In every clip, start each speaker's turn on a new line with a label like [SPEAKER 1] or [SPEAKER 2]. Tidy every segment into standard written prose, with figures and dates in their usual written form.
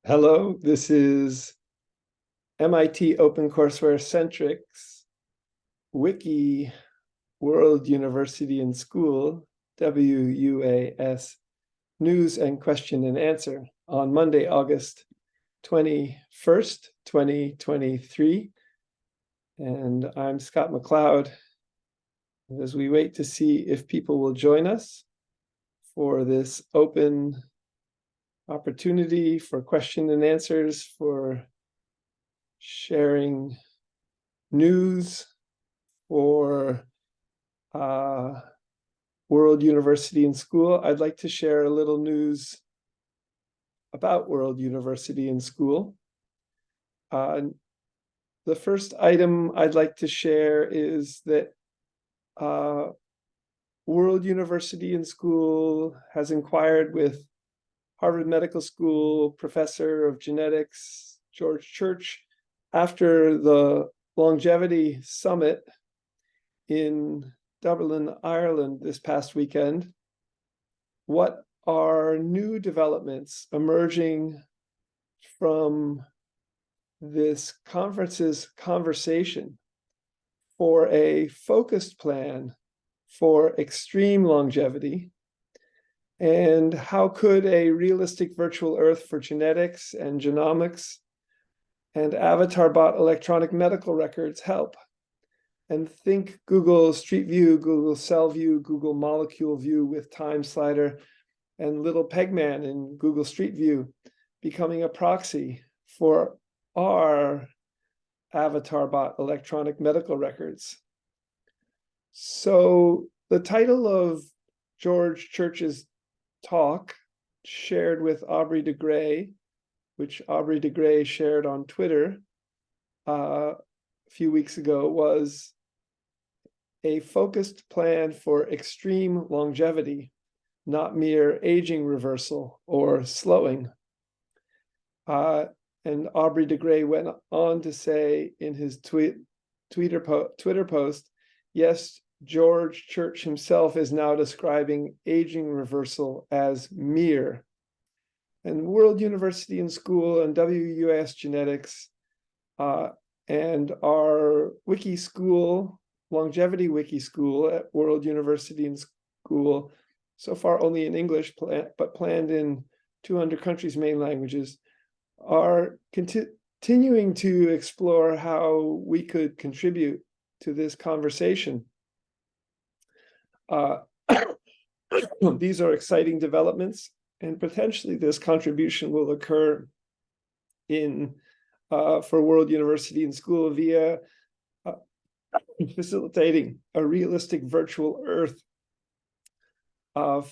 [SPEAKER 1] Hello, this is MIT OpenCourseWare-centric's wiki World University and School, WUAS, news and question and answer on Monday, August 21st, 2023. And I'm Scott McLeod. As we wait to see if people will join us for this open opportunity for question and answers, for sharing news for World University and School. I'd like to share a little news about World University and School. The first item I'd like to share is that World University and School has inquired with Harvard Medical School professor of genetics, George Church, after the Longevity Summit in Dublin, Ireland this past weekend. What are new developments emerging from this conference's conversation for a focused plan for extreme longevity? And how could a realistic virtual Earth for genetics and genomics and avatar-bot electronic medical records help? And think Google Street View, Google Cell View, Google Molecule View with Time Slider, and Little Pegman in Google Street View becoming a proxy for our avatar-bot electronic medical records. So the title of George Church's talk, shared with Aubrey de Grey, which Aubrey de Grey shared on Twitter a few weeks ago, was a focused plan for extreme longevity, not mere aging reversal or slowing. And Aubrey de Grey went on to say in his Twitter post, yes, George Church himself is now describing aging reversal as mere. And World University and School and WUAS Genetics and our wiki school, longevity wiki school at World University and School, so far only in English, but planned in 200 countries' main languages, are continuing to explore how we could contribute to this conversation. These are exciting developments, and potentially this contribution will occur for World University and School via facilitating a realistic virtual Earth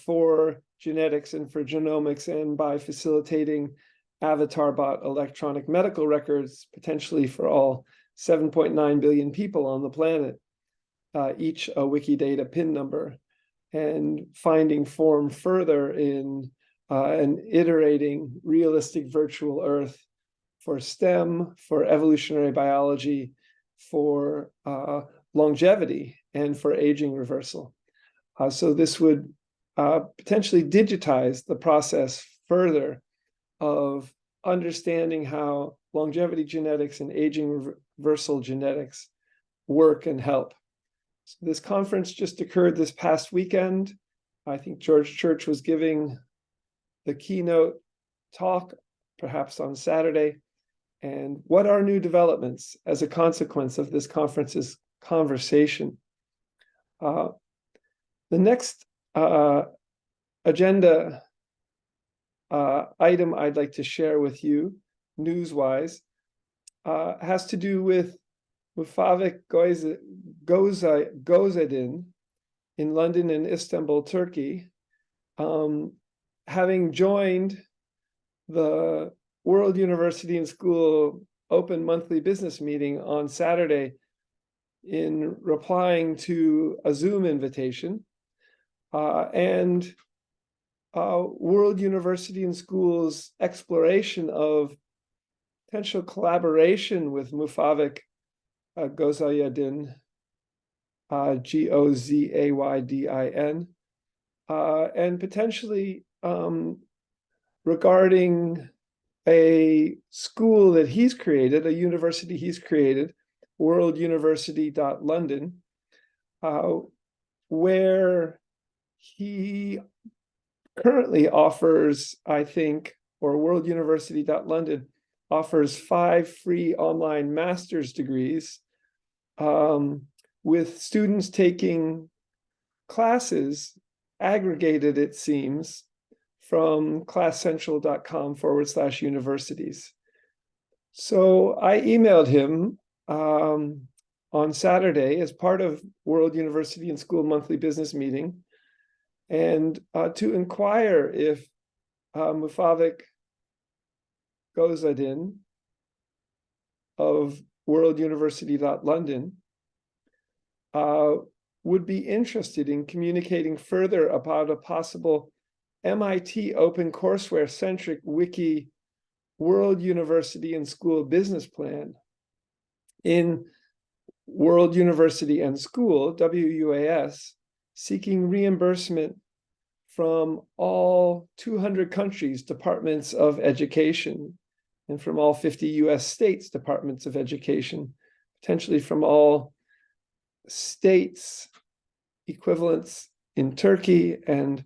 [SPEAKER 1] for genetics and for genomics, and by facilitating avatar-bot electronic medical records, potentially for all 7.9 billion people on the planet, each a Wikidata PIN number, and finding form further in an iterating realistic virtual Earth for STEM, for evolutionary biology, for longevity, and for aging reversal. So this would potentially digitize the process further of understanding how longevity genetics and aging reversal genetics work and help. So this conference just occurred this past weekend. I think George Church was giving the keynote talk, perhaps on Saturday. And what are new developments as a consequence of this conference's conversation? The next agenda item I'd like to share with you, news-wise, has to do with Mufavik Gozadin in London and Istanbul, Turkey, having joined the World University and School Open Monthly Business Meeting on Saturday in replying to a Zoom invitation, and World University and School's exploration of potential collaboration with Mufavik Gozaydin, Gozaydin, and potentially regarding a school that he's created, a university he's created, worlduniversity.london, where he currently offers, I think, or worlduniversity.london offers 5 free online master's degrees, with students taking classes aggregated, it seems, from classcentral.com/universities. So I emailed him on Saturday as part of World University and School Monthly Business Meeting, and to inquire if Mufavik Gozadin of worlduniversity.london would be interested in communicating further about a possible MIT OpenCourseware-centric wiki World University and School business plan. In World University and School, WUAS, seeking reimbursement from all 200 countries' departments of education, and from all 50 US states' departments of education, potentially from all states equivalents in Turkey, and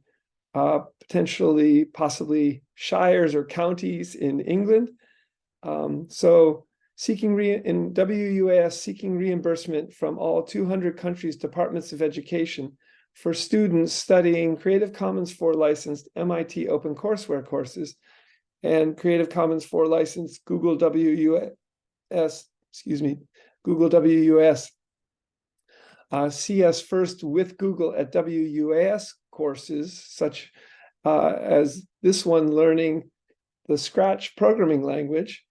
[SPEAKER 1] possibly shires or counties in England. So in WUAS, seeking reimbursement from all 200 countries' departments of education for students studying Creative Commons 4 licensed MIT OpenCourseware courses and Creative Commons 4 licensed Google WUS CS First with Google at WUAS courses, such as this one, learning the Scratch programming language,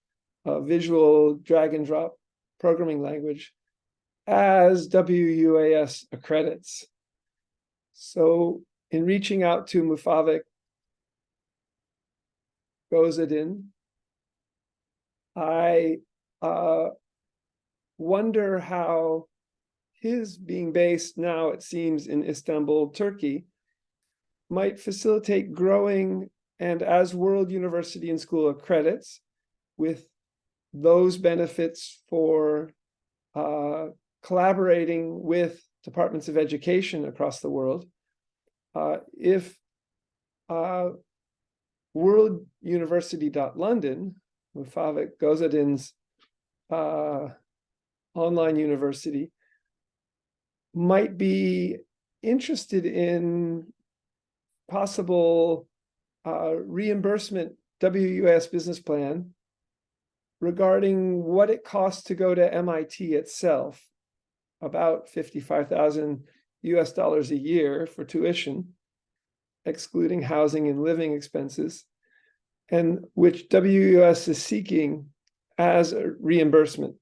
[SPEAKER 1] visual drag and drop programming language, as WUAS accredits. So in reaching out to Mufavik Gozadin, I wonder how his being based now, it seems, in Istanbul, Turkey, might facilitate growing, and as World University and School accredits, with those benefits for collaborating with departments of education across the world, if worlduniversity.london, Mufavik Gozadin's online university, might be interested in possible reimbursement WUS business plan regarding what it costs to go to MIT itself, about $55,000 a year for tuition, excluding housing and living expenses, and which WUS is seeking as a reimbursement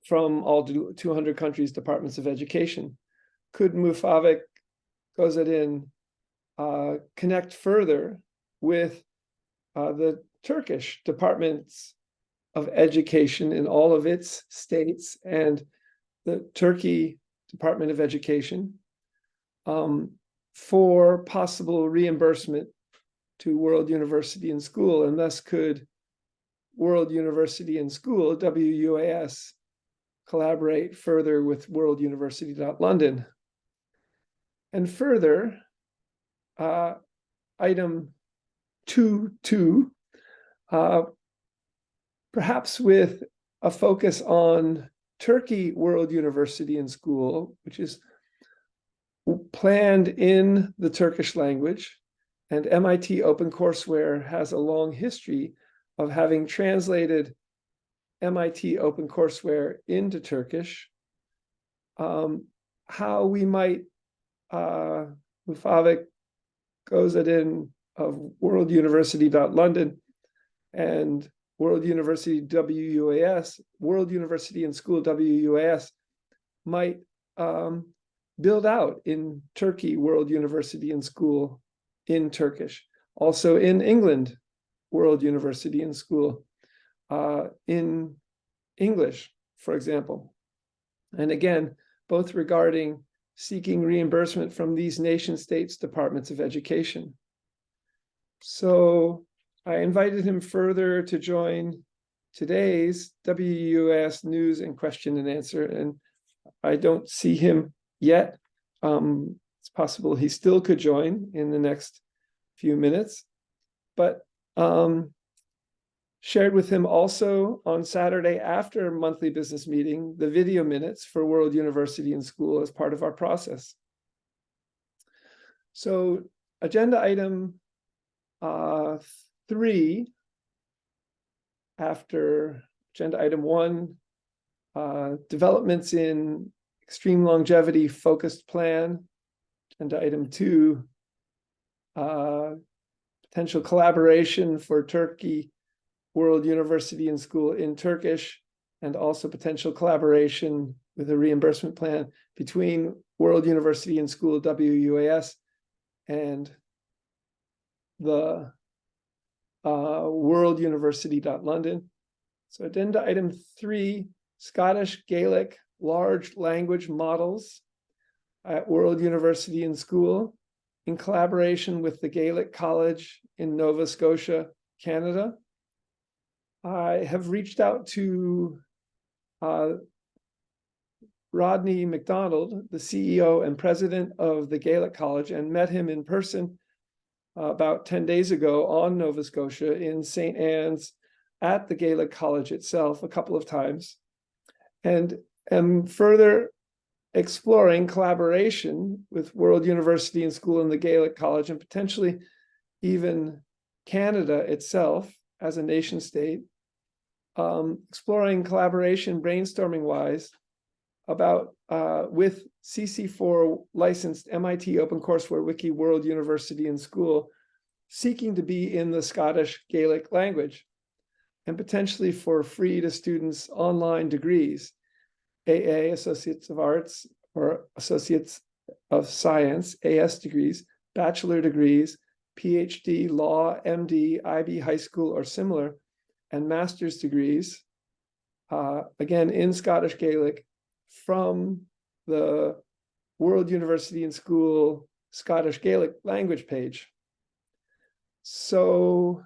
[SPEAKER 1] from all 200 countries' departments of education. Could Mufavik Gozadin connect further with the Turkish departments of education in all of its states and the Turkey Department of Education for possible reimbursement to World University and School, and thus could World University and School, WUAS, collaborate further with worlduniversity.london. And further, item 2.2, perhaps with a focus on Turkey World University and School, which is planned in the Turkish language, and MIT OpenCourseware has a long history of having translated MIT OpenCourseware into Turkish. How we might, Mufavik Gozadin of worlduniversity.london and World University WUAS, World University and School WUAS, might build out in Turkey World University and School in Turkish. Also in England, World University and School in English, for example. And again, both regarding seeking reimbursement from these nation states' departments of education. So I invited him further to join today's WUS News and Question and Answer, and I don't see him yet. It's possible he still could join in the next few minutes, but shared with him also on Saturday after monthly business meeting, the video minutes for World University and School as part of our process. So agenda item 3, after agenda item 1, developments in extreme longevity focused plan. Agenda item 2, potential collaboration for Turkey World University and School in Turkish, and also potential collaboration with a reimbursement plan between World University and School WUAS and the World University.London. So agenda item 3, Scottish Gaelic large language models at World University and School in collaboration with the Gaelic College in Nova Scotia, Canada. I have reached out to Rodney MacDonald, the CEO and president of the Gaelic College, and met him in person about 10 days ago on Nova Scotia in St. Anne's at the Gaelic College itself a couple of times, and am further exploring collaboration with World University and School and the Gaelic College, and potentially even Canada itself as a nation state, exploring collaboration brainstorming-wise about with CC4 licensed MIT OpenCourseWare Wiki World University and School, seeking to be in the Scottish Gaelic language, and potentially for free to students online degrees, AA, Associates of Arts, or Associates of Science, AS degrees, bachelor degrees, PhD, law, MD, IB high school or similar, and master's degrees, again, in Scottish Gaelic from the World University and School Scottish Gaelic language page. So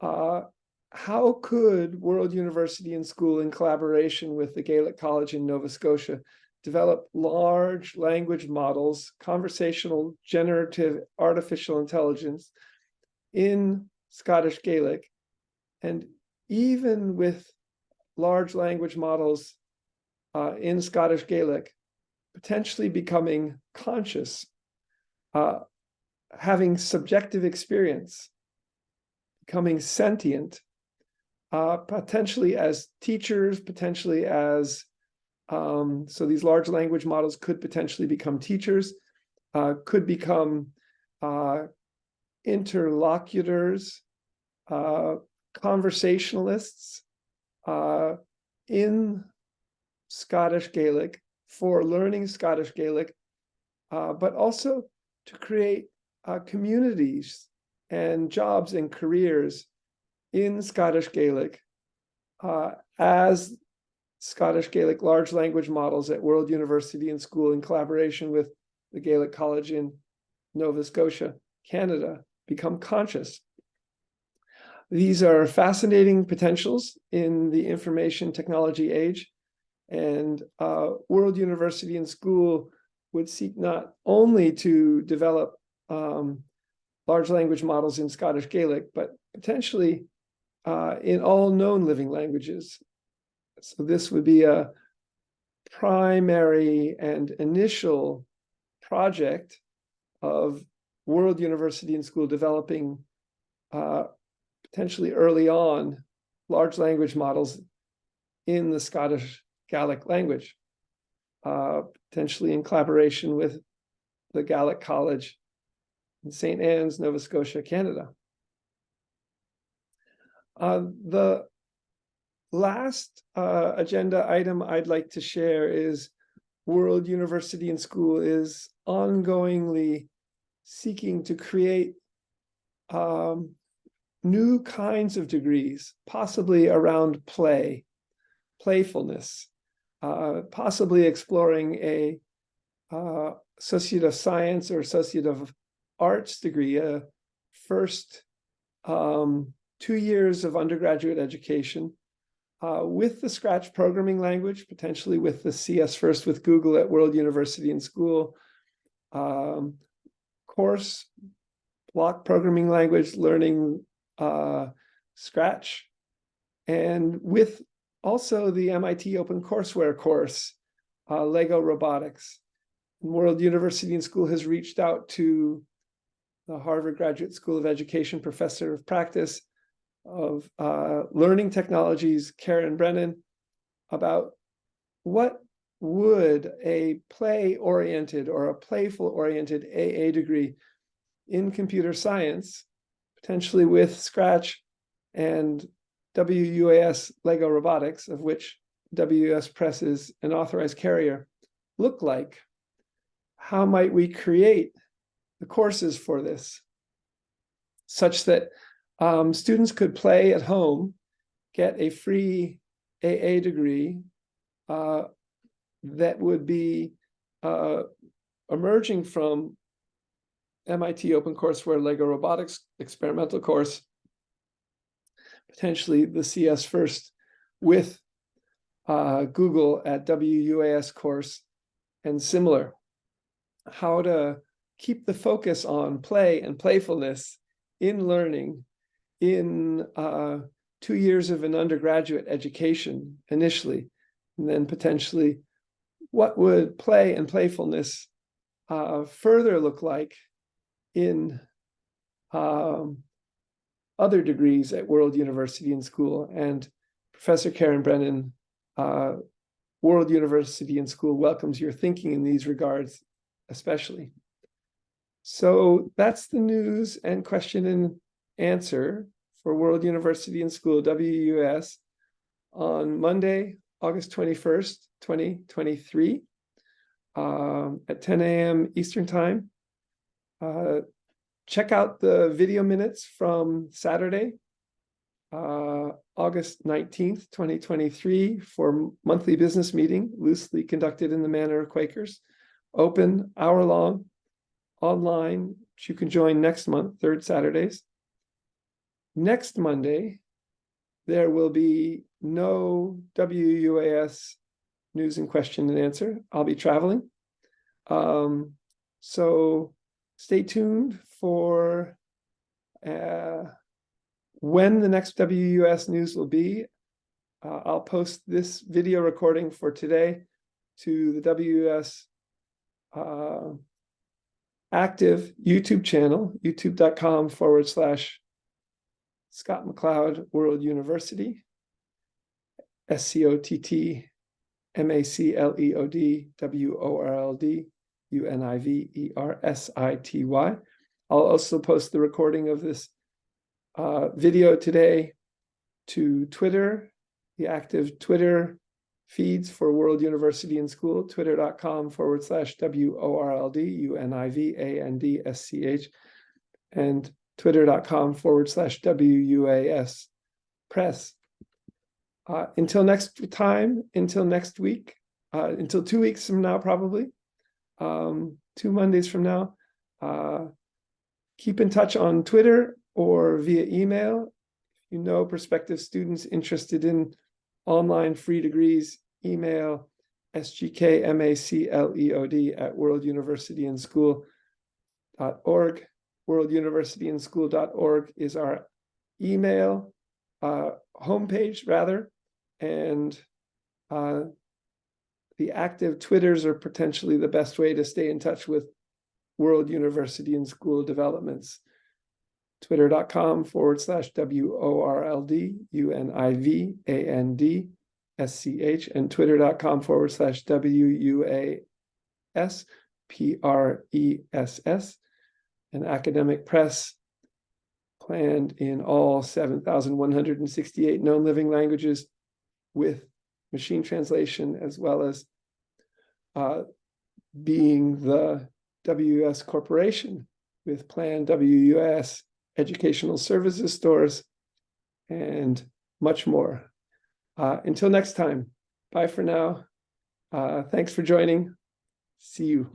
[SPEAKER 1] how could World University and School, in collaboration with the Gaelic College in Nova Scotia, develop large language models, conversational generative artificial intelligence in Scottish Gaelic, and even with large language models in Scottish Gaelic, potentially becoming conscious, having subjective experience, becoming sentient, potentially as teachers, potentially as, so these large language models could potentially become teachers, could become interlocutors, conversationalists in Scottish Gaelic for learning Scottish Gaelic, but also to create communities and jobs and careers in Scottish Gaelic as Scottish Gaelic large language models at World University and School in collaboration with the Gaelic College in Nova Scotia, Canada, become conscious. These are fascinating potentials in the information technology age, and World University and School would seek not only to develop large language models in Scottish Gaelic, but potentially in all known living languages. So this would be a primary and initial project of World University and School developing potentially early on large language models in the Scottish Gaelic language, potentially in collaboration with the Gaelic College in St. Anne's, Nova Scotia, Canada. The last agenda item I'd like to share is World University and School is ongoingly seeking to create new kinds of degrees, possibly around play, playfulness, possibly exploring a Associate of Science or Associate of Arts degree, a first 2 years of undergraduate education with the Scratch programming language, potentially with the CS First with Google at World University and School course, block programming language, learning Scratch, and with also the MIT OpenCourseWare course, Lego Robotics. World University and School has reached out to the Harvard Graduate School of Education professor of practice of learning technologies, Karen Brennan, about what would a play-oriented or a playful-oriented AA degree in computer science, potentially with Scratch and WUAS Lego Robotics, of which WUS Press is an authorized carrier, look like? How might we create the courses for this such that students could play at home, get a free AA degree that would be emerging from MIT OpenCourseWare Lego Robotics experimental course, potentially the CS First with Google at WUAS course and similar. How to keep the focus on play and playfulness in learning in 2 years of an undergraduate education initially, and then potentially what would play and playfulness further look like in other degrees at World University and School. And Professor Karen Brennan, World University and School welcomes your thinking in these regards, especially. So that's the news and question and answer for World University and School, WUS, on Monday, August 21st, 2023, at 10 a.m. Eastern Time. Check out the video minutes from Saturday, August 19th, 2023, for monthly business meeting, loosely conducted in the manner of Quakers, open, hour-long, online, which you can join next month, third Saturdays. Next Monday, there will be no WUAS news and question and answer. I'll be traveling. So stay tuned for when the next WUS news will be. I'll post this video recording for today to the WUS active YouTube channel, youtube.com/Scott McLeod World University, SCOTT MACLEOD WORLD UNIVERSITY. I'll also post the recording of this video today to Twitter, the active Twitter feeds for World University and School, twitter.com/WORLD UNIVANDSCH, and twitter.com/WUAS Press. Until next time, until next week, until 2 weeks from now, probably, 2 Mondays from now, keep in touch on Twitter or via email. If you know prospective students interested in online free degrees, email sgkmacleod@worlduniversityandschool.org. worlduniversityandschool.org is our email homepage, rather, and the active Twitters are potentially the best way to stay in touch with World University and School developments. Twitter.com/WORLD UNIVANDSCH and twitter.com/WUAS PRESS. An academic press planned in all 7,168 known living languages with machine translation, as well as being the WUS Corporation with planned WUS educational services stores and much more. Until next time, bye for now. Thanks for joining. See you.